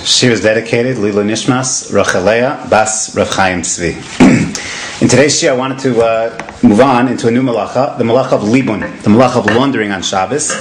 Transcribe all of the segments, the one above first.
Shir is dedicated Lila Nishmas Rachelea Bas Rav Chaim Tzvi. In today's shir, I wanted to move on into a new malacha, the malacha of Libun, the malacha of laundering on Shabbos.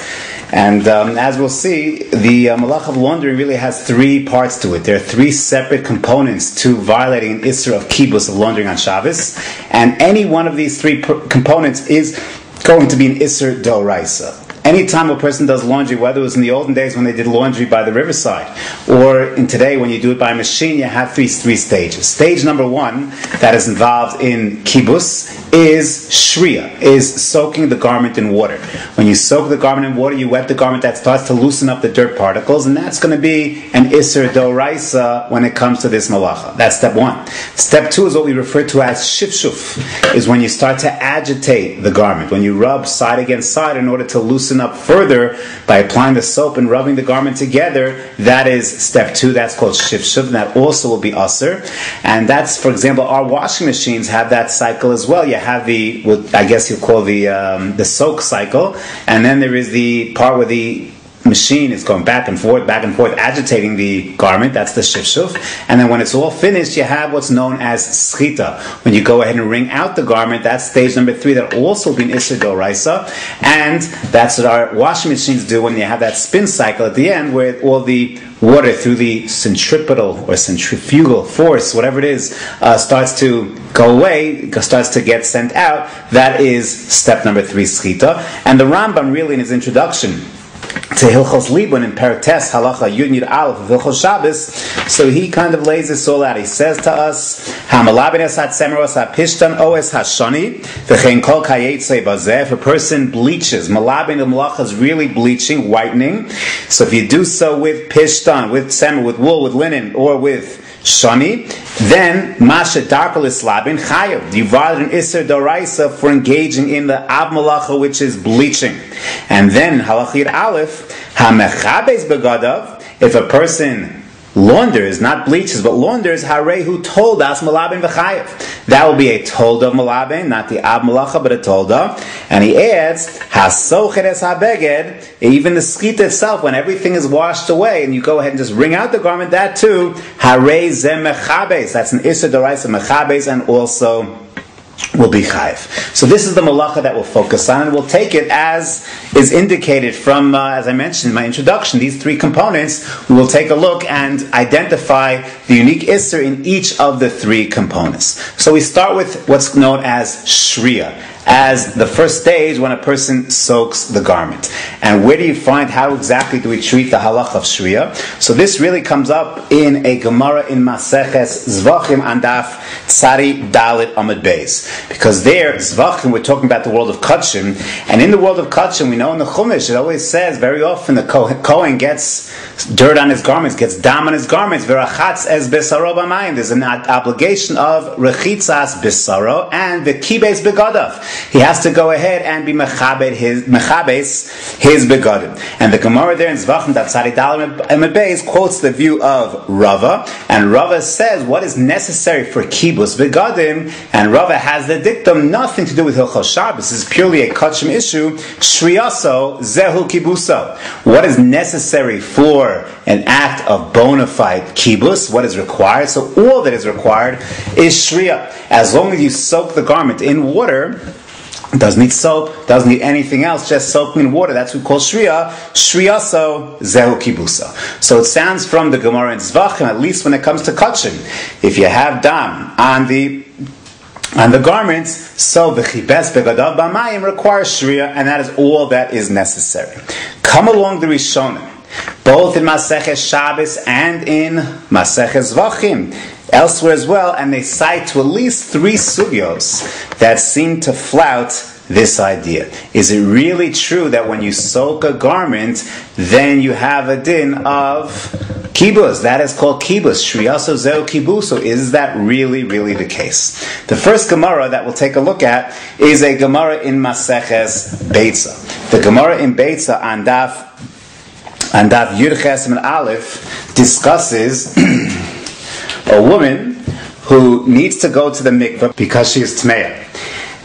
And as we'll see, the malacha of laundering really has three parts to it. There are three separate components to violating an isser of kibbutz, of laundering on Shabbos. And any one of these three components is going to be an isser d'oraisa. Anytime a person does laundry, whether it was in the olden days when they did laundry by the riverside, or in today when you do it by a machine, you have three stages. Stage number one that is involved in kibbutz is shriya, is soaking the garment in water. When you soak the garment in water, you wet the garment, that starts to loosen up the dirt particles, and that's going to be an isser d'oraisa when it comes to this malacha. That's step one. Step two is what we refer to as shifshuf, is when you start to agitate the garment, when you rub side against side in order to loosen up further by applying the soap and rubbing the garment together. That is step two. That's called shifshuv, and that also will be usher. And that's, for example, our washing machines have that cycle as well. You have the, what I guess you call the soak cycle, and then there is the part where the machine is going back and forth, agitating the garment. That's the shifshuf. And then when it's all finished, you have what's known as schita. When you go ahead and wring out the garment, that's stage number three. That also be an isser d'oraisa. And that's what our washing machines do when you have that spin cycle at the end, where all the water through the centripetal or centrifugal force, whatever it is, starts to go away, starts to get sent out. That is step number three, schita. And the Rambam really in his introduction to Hilchos Libun in Pertes Halacha Yud Yud Aleph of Hilchos Shabbos, so he kind of lays this all out. He says to us, "Hamalabin es hatzemeros hapishtan oes hashani v'chein kol kayetzei bazeh." If a person bleaches, malabin, the malacha is really bleaching, whitening. So if you do so with pishtan, with tzemer, with wool, with linen, or with shani, then masha darkal islabin chayav. You violate an isser d'oraisa for engaging in the av malacha, which is bleaching. And then halachid aleph hamechabes begadav. If a person launders, not bleaches, but launders, harehu told us malabin v'chayav. That will be a tolda of malabin, not the ab malacha, but a tolda. And he adds hasochet es habeged. Even the skita itself, when everything is washed away, and you go ahead and just wring out the garment, that too, harei zeh mechabes. That's an isser d'oraisa mechabes, and also will be chayiv. So this is the malacha that we'll focus on, and we'll take it as is indicated from, as I mentioned in my introduction, these three components. We will take a look and identify the unique isser in each of the three components. So we start with what's known as shriya, as the first stage when a person soaks the garment. And where do you find, how exactly do we treat the halach of shriya? So this really comes up in a Gemara in Maseches Zvachim and Daf Tzari Dalit Amud Beis. Because there, Zvachim, we're talking about the world of Kachim, and in the world of Kachim, we know in the Chumash, it always says, very often the Kohen gets dirt on his garments, gets dam on his garments, Verachatz es besaro b'mayim. There's an obligation of rechitzas besaro and the kibes begadav. He has to go ahead and be mechabes his begadim. And the Gemara there in Zvachim Daf Tzadi Dalet Amud Beis quotes the view of Rava, and Rava says what is necessary for kibbutz begadim, and Rava has the dictum nothing to do with Hilchos Shabbos. This is purely a kachim issue. Shriyaso zehu kibuso. What is necessary for an act of bona fide kibbutz? What is required? So all that is required is shriya. As long as you soak the garment in water, doesn't need soap, doesn't need anything else, just soaking in water. That's what we call shriya. Shriyaso zehu kibusa. So it sounds from the Gemara in Zvachim, at least when it comes to kachim, if you have dam on the garments, so the chibes begadav b'mayim requires shriya, and that is all that is necessary. Come along the Rishonim, both in Maseches Shabbos and in Maseches Zvachim, elsewhere as well, and they cite to at least three sugyos that seem to flout this idea. Is it really true that when you soak a garment, then you have a din of kibbutz? That is called kibbutz. Shriyaso zeu kibuso. Is that really the case? The first Gemara that we'll take a look at is a Gemara in Maseches Beitza. The Gemara in Beitza on Daf Yud Ches and Aleph discusses a woman who needs to go to the mikveh because she is tmeya.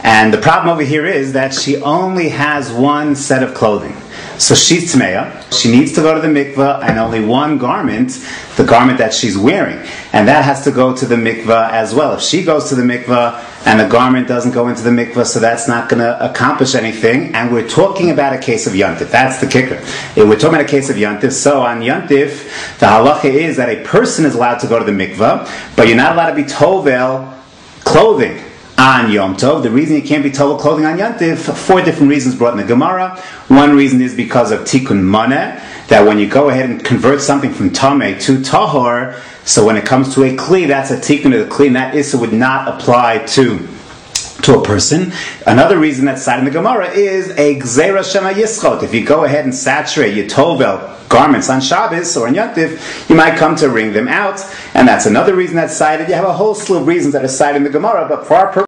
And the problem over here is that she only has one set of clothing. So she's tmeya. She needs to go to the mikveh, and only one garment, the garment that she's wearing, and that has to go to the mikveh as well. If she goes to the mikveh and the garment doesn't go into the mikveh, so that's not going to accomplish anything. And we're talking about a case of Yontif. That's the kicker. We're talking about a case of Yontif. So on Yontif, the halacha is that a person is allowed to go to the mikveh, but you're not allowed to be tovel clothing on Yom Tov. The reason you can't be tovel clothing on Yontif, 4 different reasons brought in the Gemara. One reason is because of tikkun maneh, that when you go ahead and convert something from tameh to tahor, so when it comes to a kli, that's a tikkun of the kli, and that issa would not apply to a person. Another reason that's cited in the Gemara is a gzeira shema yischot. If you go ahead and saturate your tovel garments on Shabbos or on Yontif, you might come to wring them out, and that's another reason that's cited. You have a whole slew of reasons that are cited in the Gemara, but for our purpose,